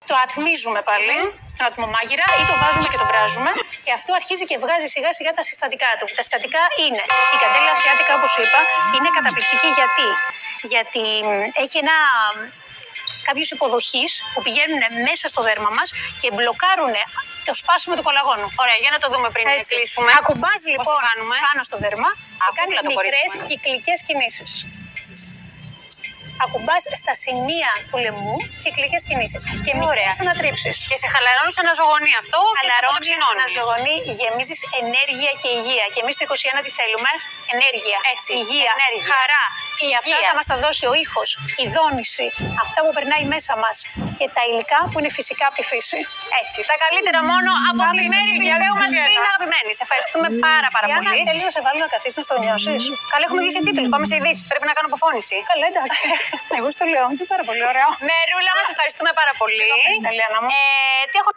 το ατμίζουμε πάλι στον ατμομάγειρα ή το βάζουμε και το βράζουμε και αυτό αρχίζει και βγάζει σιγά σιγά τα συστατικά του. Τα συστατικά είναι η καντέλα ασιάτικα, όπως είπα, είναι καταπληκτική γιατί έχει κάποιους υποδοχείς που πηγαίνουν μέσα στο δέρμα μας και μπλοκάρουν το σπάσιμο του κολαγόνου. Ωραία, για να το δούμε πριν κλείσουμε. Ακουμπάς λοιπόν πάνω στο δέρμα και κάνεις μικρές κυκλικές κινήσεις. Ακουμπάς στα σημεία του λαιμού κυκλικές κινήσεις και μικρές ανατρίψεις. Και σε χαλαρώνει σαν αναζωογονεί αυτό και σε αποτοξινώνει. Αναζωογονεί, γεμίζεις ενέργεια και υγεία. Και εμείς το 21 τι θέλουμε? Ενέργεια, υγεία, χαρά. Και αυτά θα μας τα δώσει ο ήχος, η δόνηση, αυτά που περνάει μέσα μας και τα υλικά που είναι φυσικά από τη φύση. Έτσι, τα καλύτερα μόνο από τη Μέρη Φιλιππέου μας την αγαπημένη. Σε ευχαριστούμε πάρα πολύ. Αν θέλεις να σε βάλω να καθίσεις να το νιώσεις. Καλά, έχουμε βγει σε τίτλους. Πάμε σε ειδήσεις. Πρέπει να κάνω αποφώνηση. Καλά, εντάξει. Εγώ στο λέω. Είναι πάρα πολύ ωραίο. Μερούλα, μας ευχαριστούμε πάρα πολύ. Ευχαριστώ, Λιάννα μου. Τι έχω